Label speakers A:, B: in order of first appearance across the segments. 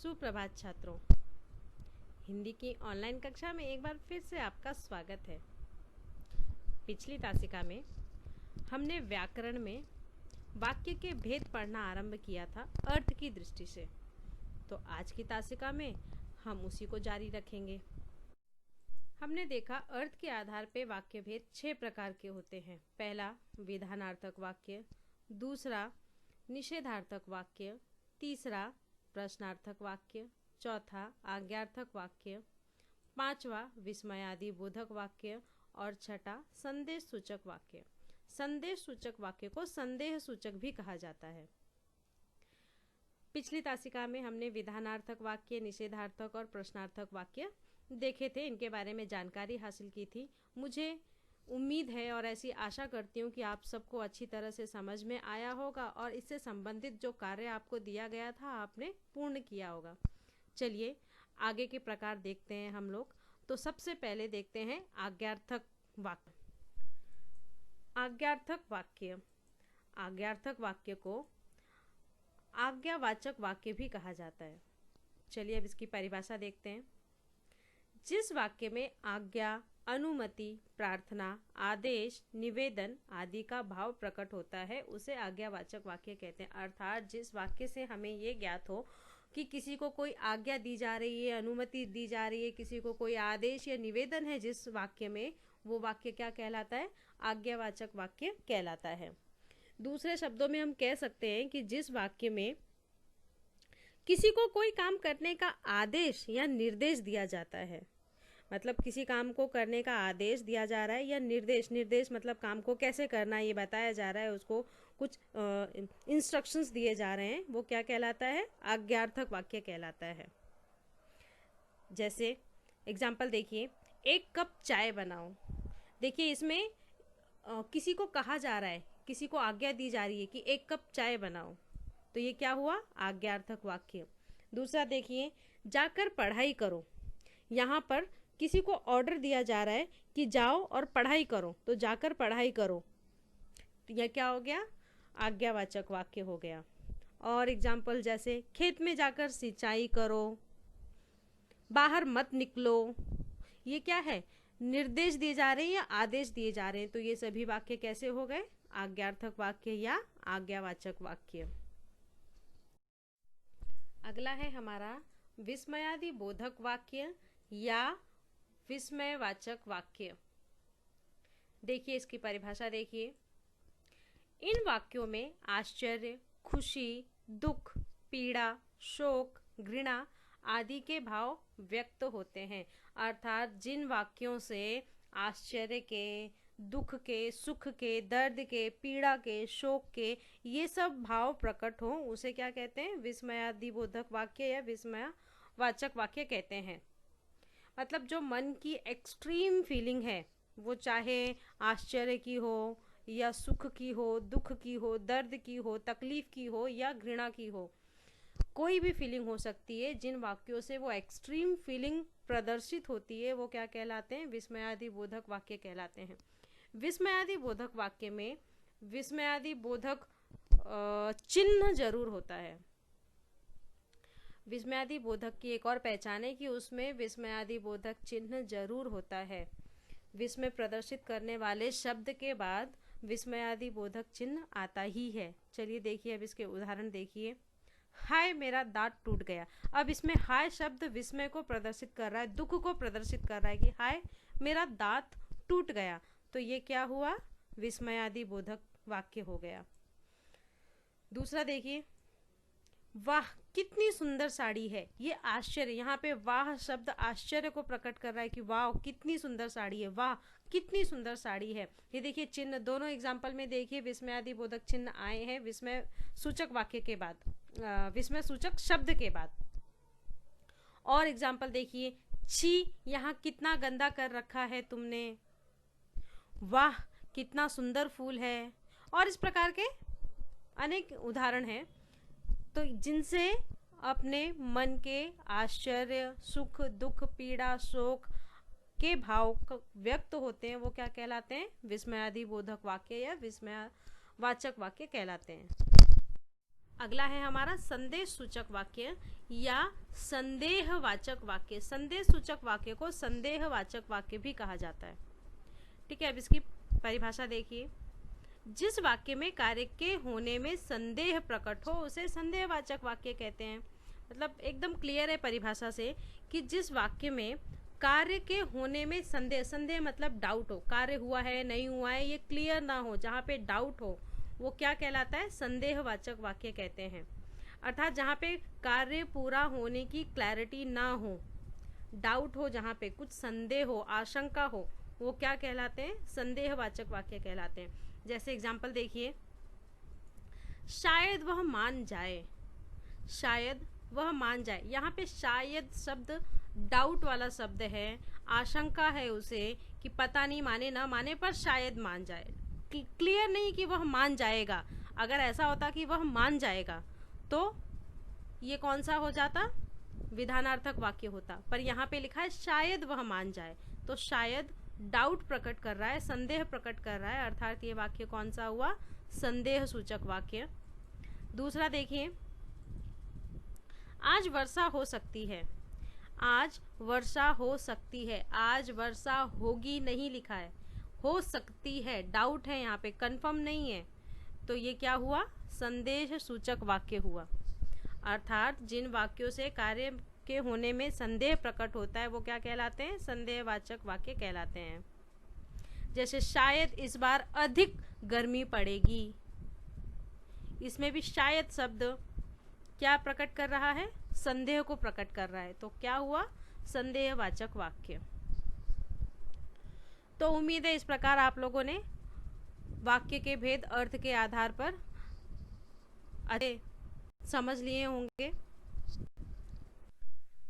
A: सुप्रभात छात्रों, हिंदी की ऑनलाइन कक्षा में एक बार फिर से आपका स्वागत है। पिछली तासिका में हमने व्याकरण में वाक्य के भेद पढ़ना आरंभ किया था अर्थ की दृष्टि से। तो आज की तासिका में हम उसी को जारी रखेंगे। हमने देखा अर्थ के आधार पर वाक्य भेद 6 प्रकार के होते हैं। पहला विधानार्थक वाक्य, दूसरा निषेधार्थक वाक्य, तीसरा प्रश्नार्थक वाक्य, चौथा आज्ञार्थक वाक्य, पांचवा विस्मयादि बोधक वाक्य और छठा संदेश सूचक वाक्य। संदेश सूचक वाक्य को संदेह सूचक भी कहा जाता है। पिछली तासिका में हमने विधानार्थक वाक्य, निषेधार्थक और प्रश्नार्थक वाक्य देखे थे, इनके बारे में जानकारी हासिल की थी। मुझे उम्मीद है और ऐसी आशा करती हूँ कि आप सबको अच्छी तरह से समझ में आया होगा और इससे संबंधित जो कार्य आपको दिया गया था आपने पूर्ण किया होगा। चलिए आगे के प्रकार देखते हैं हम लोग। तो सबसे पहले देखते हैं आज्ञार्थक वाक्य। आज्ञार्थक वाक्य, आज्ञार्थक वाक्य को आज्ञावाचक वाक्य भी कहा जाता है। चलिए अब इसकी परिभाषा देखते हैं। जिस वाक्य में आज्ञा, अनुमति, प्रार्थना, आदेश, निवेदन आदि का भाव प्रकट होता है उसे आज्ञावाचक वाक्य कहते हैं। अर्थात जिस वाक्य से हमें ये ज्ञात हो कि किसी को कोई आज्ञा दी जा रही है, अनुमति दी जा रही है, किसी को कोई आदेश या निवेदन है जिस वाक्य में, वो वाक्य क्या कहलाता है? आज्ञावाचक वाक्य कहलाता है। दूसरे शब्दों में हम कह सकते हैं कि जिस वाक्य में किसी को कोई काम करने का आदेश या निर्देश दिया जाता है, मतलब किसी काम को करने का आदेश दिया जा रहा है या निर्देश मतलब काम को कैसे करना है ये बताया जा रहा है, उसको कुछ इंस्ट्रक्शंस दिए जा रहे हैं, वो क्या कहलाता है? आज्ञार्थक वाक्य कहलाता है। जैसे एग्जाम्पल देखिए, 1 कप चाय बनाओ। देखिए इसमें किसी को कहा जा रहा है, किसी को आज्ञा दी जा रही है कि 1 कप चाय बनाओ, तो ये क्या हुआ? आज्ञार्थक वाक्य। दूसरा देखिए, जाकर पढ़ाई करो। यहाँ पर किसी को ऑर्डर दिया जा रहा है कि जाओ और पढ़ाई करो, तो जाकर पढ़ाई करो, तो यह क्या हो गया? आज्ञावाचक वाक्य हो गया। और एग्जाम्पल जैसे खेत में जाकर सिंचाई करो, बाहर मत निकलो, ये क्या है? निर्देश दिए जा रहे हैं या आदेश दिए जा रहे हैं, तो ये सभी वाक्य कैसे हो गए? आज्ञार्थक वाक्य या आज्ञावाचक वाक्य। अगला है हमारा विस्मयादि बोधक वाक्य या विस्मयवाचक वाक्य। देखिए इसकी परिभाषा देखिए। इन वाक्यों में आश्चर्य, खुशी, दुख, पीड़ा, शोक, घृणा आदि के भाव व्यक्त होते हैं। अर्थात जिन वाक्यों से आश्चर्य के, दुख के, सुख के, दर्द के, पीड़ा के, शोक के ये सब भाव प्रकट हो उसे क्या कहते हैं? विस्मयादि बोधक वाक्य या विस्मयवाचक वाक्य कहते हैं। मतलब जो मन की एक्सट्रीम फीलिंग है, वो चाहे आश्चर्य की हो या सुख की हो, दुख की हो, दर्द की हो, तकलीफ की हो या घृणा की हो, कोई भी फीलिंग हो सकती है। जिन वाक्यों से वो एक्सट्रीम फीलिंग प्रदर्शित होती है वो क्या कहलाते हैं? विस्मयादि बोधक वाक्य कहलाते हैं। विस्मयादि बोधक वाक्य में विस्मयादि बोधक चिन्ह जरूर होता है। विस्मयादि बोधक की एक और पहचान है कि उसमें विस्मयादि बोधक चिन्ह जरूर होता है। विस्मय प्रदर्शित करने वाले शब्द के बाद विस्मयादि बोधक चिन्ह आता ही है। चलिए देखिए अब इसके उदाहरण देखिए। हाय मेरा दांत टूट गया। अब इसमें हाय शब्द विस्मय को प्रदर्शित कर रहा है, दुख को प्रदर्शित कर रहा है कि हाय मेरा दांत टूट गया, तो ये क्या हुआ? विस्मयादि बोधक वाक्य हो गया। दूसरा देखिए, वाह कितनी सुंदर साड़ी है। ये आश्चर्य, यहाँ पे वाह शब्द आश्चर्य को प्रकट कर रहा है कि वाह कितनी सुंदर साड़ी है, वाह कितनी सुंदर साड़ी है। ये देखिए चिन्ह दोनों एग्जाम्पल में देखिए विस्मयादि बोधक चिन्ह आए हैं विस्मय सूचक वाक्य के बाद, विस्मय सूचक शब्द के बाद। और एग्जाम्पल देखिए, छी यहाँ कितना गंदा कर रखा है तुमने, वाह कितना सुंदर फूल है। और इस प्रकार के अनेक उदाहरण हैं तो जिनसे अपने मन के आश्चर्य, सुख, दुख, पीड़ा, शोक के भाव व्यक्त होते हैं वो क्या कहलाते हैं? विस्मयादि बोधक वाक्य या विस्मयवाचक वाक्य कहलाते हैं। अगला है हमारा संदेश सूचक वाक्य या संदेहवाचक वाक्य। संदेश सूचक वाक्य को संदेहवाचक वाक्य भी कहा जाता है। ठीक है, अब इसकी परिभाषा देखिए। जिस वाक्य में कार्य के होने में संदेह प्रकट हो उसे संदेहवाचक वाक्य कहते हैं। मतलब एकदम क्लियर है परिभाषा से कि जिस वाक्य में कार्य के होने में संदेह, संदेह मतलब डाउट हो, कार्य हुआ है नहीं हुआ है ये क्लियर ना हो, जहाँ पे डाउट हो वो क्या कहलाता है? संदेहवाचक वाक्य कहते हैं। अर्थात जहाँ पे कार्य पूरा होने की क्लैरिटी ना हो, डाउट हो, जहाँ पे कुछ संदेह हो, आशंका हो, वो क्या कहलाते हैं? संदेहवाचक वाक्य कहलाते हैं। जैसे एग्जाम्पल देखिए, शायद वह मान जाए, शायद वह मान जाए। यहाँ पे शायद शब्द डाउट वाला शब्द है, आशंका है उसे कि पता नहीं माने ना माने पर शायद मान जाए, क्लियर नहीं कि वह मान जाएगा। अगर ऐसा होता कि वह मान जाएगा तो ये कौन सा हो जाता? विधानार्थक वाक्य होता। पर यहाँ पे लिखा है शायद वह मान जाए, तो शायद डाउट प्रकट कर रहा है, संदेह प्रकट कर रहा है, अर्थात ये वाक्य कौन सा हुआ? संदेह सूचक वाक्य। दूसरा देखिए, आज वर्षा हो सकती है, आज वर्षा हो सकती है, आज वर्षा होगी नहीं लिखा है, हो सकती है, डाउट है यहाँ पे, कंफर्म नहीं है, तो ये क्या हुआ? संदेह सूचक वाक्य हुआ। अर्थात जिन वाक्यों से कार्य के होने में संदेह प्रकट होता है वो क्या कहलाते हैं? संदेहवाचक वाक्य कहलाते हैं। जैसे शायद इस बार अधिक गर्मी पड़ेगी, इसमें भी शायद शब्द क्या प्रकट कर रहा है? संदेह को प्रकट कर रहा है, तो क्या हुआ? संदेहवाचक वाक्य। तो उम्मीद है इस प्रकार आप लोगों ने वाक्य के भेद अर्थ के आधार पर समझ लिए होंगे।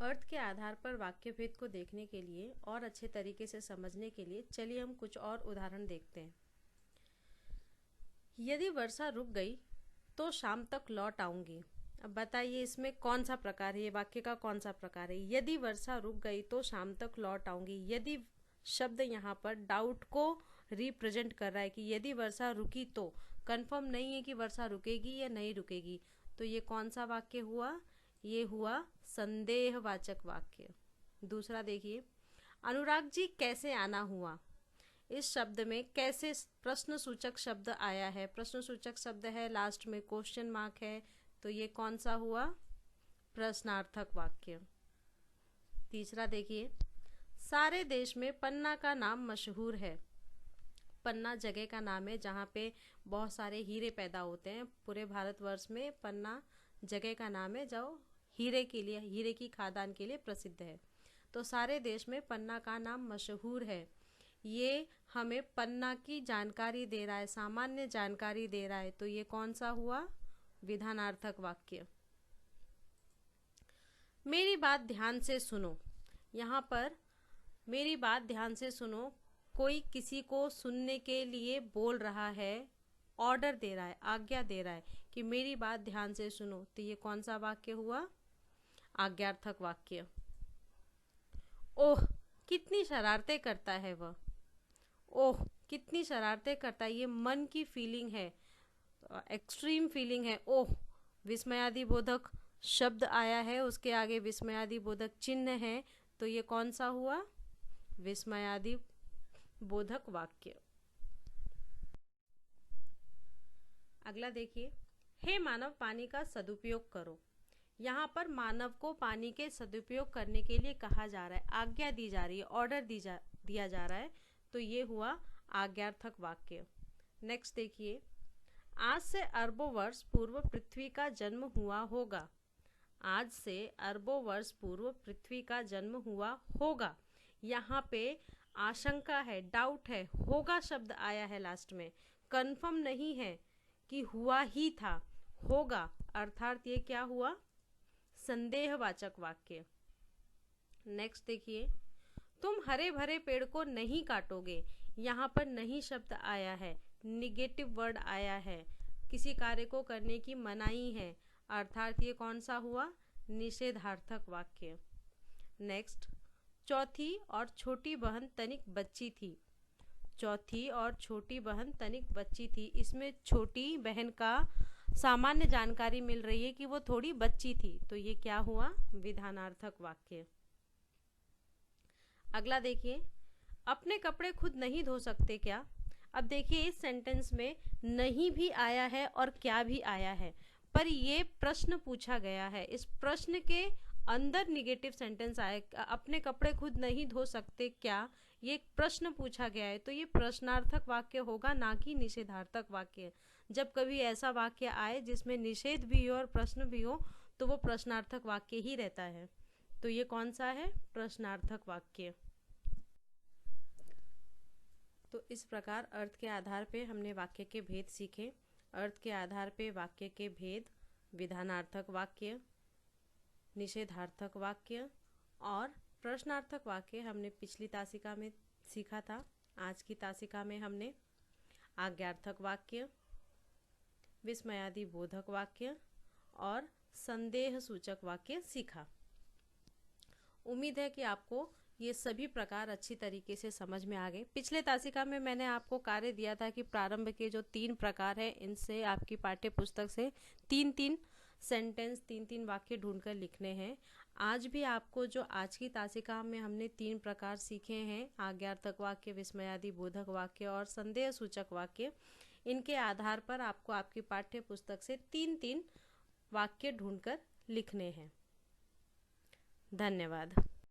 A: अर्थ के आधार पर वाक्य भेद को देखने के लिए और अच्छे तरीके से समझने के लिए चलिए हम कुछ और उदाहरण देखते हैं। यदि वर्षा रुक गई तो शाम तक लौट आऊंगी। अब बताइए इसमें कौन सा प्रकार है, ये वाक्य का कौन सा प्रकार है? यदि वर्षा रुक गई तो शाम तक लौट आऊंगी। यदि शब्द यहाँ पर डाउट को रिप्रेजेंट कर रहा है कि यदि वर्षा रुकी तो, कंफर्म नहीं है कि वर्षा रुकेगी या नहीं रुकेगी, तो ये कौन सा वाक्य हुआ? ये हुआ संदेहवाचक वाक्य। दूसरा देखिए, अनुराग जी कैसे आना हुआ। इस शब्द में कैसे प्रश्न सूचक शब्द आया है, प्रश्न सूचक शब्द है, लास्ट में क्वेश्चन मार्क है, तो ये कौन सा हुआ? प्रश्नार्थक वाक्य। तीसरा देखिए, सारे देश में पन्ना का नाम मशहूर है। पन्ना जगह का नाम है जहाँ पे बहुत सारे हीरे पैदा होते हैं। पूरे भारतवर्ष में पन्ना जगह का नाम है जो हीरे के लिए, हीरे की खादान के लिए प्रसिद्ध है। तो सारे देश में पन्ना का नाम मशहूर है, ये हमें पन्ना की जानकारी दे रहा है, सामान्य जानकारी दे रहा है, तो ये कौन सा हुआ? विधानार्थक वाक्य। मेरी बात ध्यान से सुनो। यहाँ पर मेरी बात ध्यान से सुनो, कोई किसी को सुनने के लिए बोल रहा है, ऑर्डर दे रहा है, आज्ञा दे रहा है कि मेरी बात ध्यान से सुनो, तो ये कौन सा वाक्य हुआ? आज्ञार्थक वाक्य। ओह कितनी शरारतें करता है वह। ओह कितनी शरारतें करता है, ये मन की फीलिंग है, एक्सट्रीम फीलिंग है। ओह विस्मयादिबोधक शब्द आया है, उसके आगे विस्मयादिबोधक चिन्ह है, तो ये कौन सा हुआ? विस्मयादिबोधक वाक्य। अगला देखिए, हे मानव पानी का सदुपयोग करो। यहाँ पर मानव को पानी के सदुपयोग करने के लिए कहा जा रहा है, आज्ञा दी जा रही है, ऑर्डर दिया जा रहा है, तो ये हुआ आज्ञार्थक वाक्य। नेक्स्ट देखिए, आज से अरबों वर्ष पूर्व पृथ्वी का जन्म हुआ होगा। आज से अरबों वर्ष पूर्व पृथ्वी का जन्म हुआ होगा। यहाँ पे आशंका है, डाउट है, होगा शब्द आया है लास्ट में, कंफर्म नहीं है कि हुआ ही था, होगा, अर्थात ये क्या हुआ? संदेहवाचक वाक्य। नेक्स्ट देखिए, तुम हरे भरे पेड़ को नहीं काटोगे। यहाँ पर नहीं शब्द आया है, निगेटिव वर्ड आया है, किसी कार्य को करने की मनाही है, अर्थात ये कौन सा हुआ? निषेधार्थक वाक्य। नेक्स्ट, चौथी और छोटी बहन तनिक बच्ची थी। चौथी और छोटी बहन तनिक बच्ची थी, इसमें छोटी बहन का सामान्य जानकारी मिल रही है कि वो थोड़ी बच्ची थी, तो ये क्या हुआ? विधानार्थक वाक्य। अगला देखिए, अपने कपड़े खुद नहीं धो सकते क्या? अब देखिए इस सेंटेंस में नहीं भी आया है और क्या भी आया है, पर ये प्रश्न पूछा गया है। इस प्रश्न के अंदर निगेटिव सेंटेंस आए, अपने कपड़े खुद नहीं धो सकते क्या, ये एक प्रश्न पूछा गया है, तो ये प्रश्नार्थक वाक्य होगा, ना कि निषेधार्थक वाक्य। जब कभी ऐसा वाक्य आए जिसमें निषेध भी हो और प्रश्न भी हो, तो वो प्रश्नार्थक वाक्य ही रहता है। तो ये कौन सा है? प्रश्नार्थक वाक्य। तो इस प्रकार अर्थ के आधार पे हमने वाक्य के भेद सीखे। अर्थ के आधार पे वाक्य के भेद, विधानार्थक वाक्य, निषेधार्थक वाक्य और प्रश्नार्थक वाक्य हमने पिछली तासिका में सीखा था। आज की तासिका में हमने आज्ञार्थक वाक्य, विस्मयादि बोधक वाक्य और संदेह सूचक वाक्य सीखा। उम्मीद है कि आपको ये सभी प्रकार अच्छी तरीके से समझ में आ गए। पिछले तासिका में मैंने आपको कार्य दिया था कि प्रारंभ के जो 3 प्रकार हैं, इनसे आपकी पाठ्य पुस्तक से 3-3 सेंटेंस, 3-3 वाक्य ढूंढकर लिखने हैं। आज भी आपको जो आज की तासिका में हमने 3 प्रकार सीखे हैं, आज्ञार्थक वाक्य, विस्मयादि बोधक वाक्य और संदेह सूचक वाक्य, इनके आधार पर आपको आपकी पाठ्य पुस्तक से 3-3 वाक्य ढूंढकर लिखने हैं। धन्यवाद।